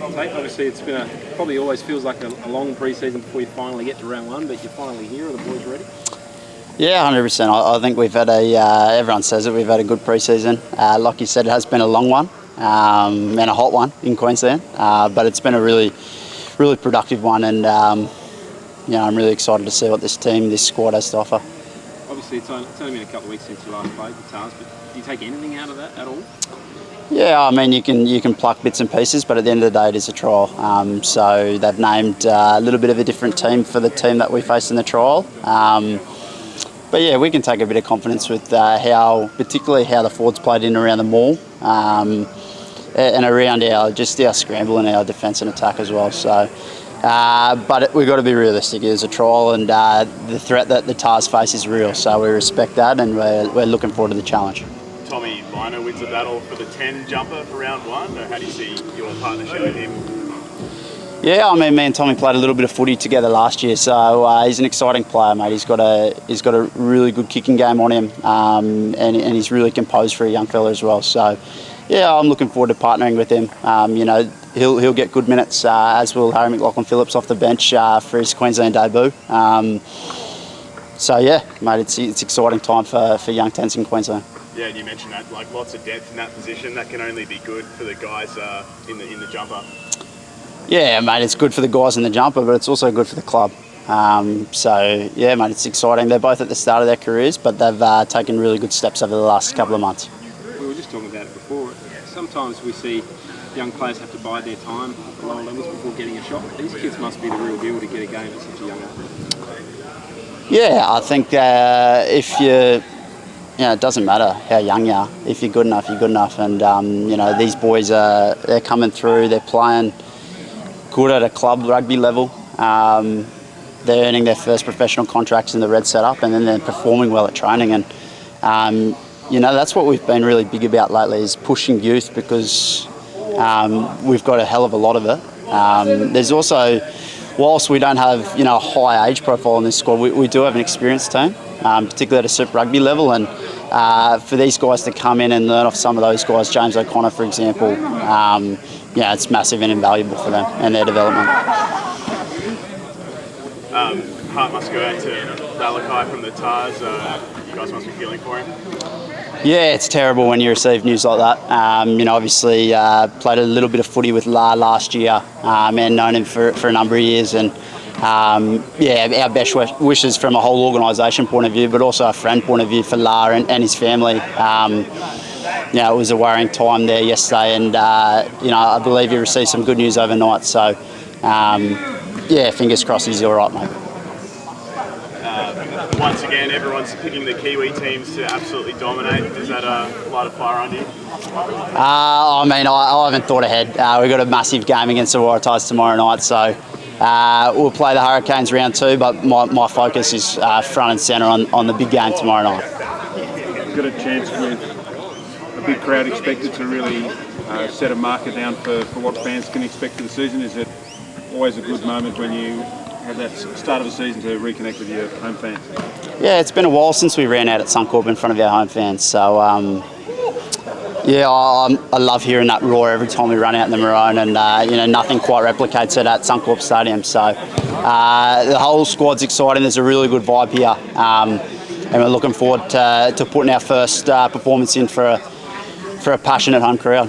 Tate, obviously it's been probably always feels like a long pre-season before you finally get to round one, but you're finally here. Are the boys ready? Yeah, 100%. I think we've had everyone says it, we've had a good pre-season. Like you said, it has been a long one and a hot one in Queensland, but it's been a really productive one, and I'm really excited to see what this squad has to offer. Obviously, it's only been a couple of weeks since you last played the Tars, but do you take anything out of that at all? Yeah, I mean, you can pluck bits and pieces, but at the end of the day, it is a trial. So they've named a little bit of a different team for the team that we faced in the trial. But yeah, we can take a bit of confidence with particularly how the forwards played in around the maul, and around our scramble and our defence and attack as well. So, but we've got to be realistic. It is a trial, and the threat that the Tars face is real. So we respect that, and we're looking forward to the challenge. Tommy Lino wins the battle for the 10 jumper for round one. How do you see your partnership with him? Yeah, I mean, me and Tommy played a little bit of footy together last year, so he's an exciting player, mate. He's got a really good kicking game on him, and he's really composed for a young fella as well. So, yeah, I'm looking forward to partnering with him. He'll get good minutes, as will Harry McLaughlin-Phillips off the bench for his Queensland debut. So yeah, mate, it's exciting time for young tens in Queensland. Yeah, and you mentioned that, like, lots of depth in that position. That can only be good for the guys in the jumper. Yeah, mate, it's good for the guys in the jumper, but it's also good for the club. So yeah, mate, it's exciting. They're both at the start of their careers, but they've taken really good steps over the last couple of months. We were just talking about it before. Sometimes we see young players have to bide their time at the lower levels before getting a shot. These kids must be the real deal to get a game at such a young age. Yeah, I think if you... it doesn't matter how young you are. If you're good enough, you're good enough. And, these boys, they're coming through, they're playing good at a club rugby level. They're earning their first professional contracts in the Red setup, and then they're performing well at training. And, that's what we've been really big about lately, is pushing youth, because we've got a hell of a lot of it. There's also, whilst we don't have, a high age profile in this squad, we do have an experienced team. Particularly at a Super Rugby level, and for these guys to come in and learn off some of those guys, James O'Connor, for example, it's massive and invaluable for them and their development. Heart must go out to Valakai from the Tars. You guys must be feeling for him. Yeah, it's terrible when you receive news like that. Obviously played a little bit of footy with La last year, and known him for a number of years, and our best wishes from a whole organisation point of view, but also a friend point of view for La and his family. It was a worrying time there yesterday, and I believe he received some good news overnight. So, fingers crossed he's all right, mate. Once again, everyone's picking the Kiwi teams to absolutely dominate. Does that light a fire under you? I haven't thought ahead. We've got a massive game against the Waratahs tomorrow night, so we'll play the Hurricanes round 2, but my focus is front and centre on the big game tomorrow night. You've got a chance with a big crowd expected to really set a marker down for what fans can expect for the season. Is it always a good moment when you have that start of the season to reconnect with your home fans? Yeah, it's been a while since we ran out at Suncorp in front of our home fans, so I love hearing that roar every time we run out in the maroon, and nothing quite replicates it at Suncorp Stadium. So the whole squad's exciting. There's a really good vibe here, and we're looking forward to putting our first performance in for a passionate home crowd.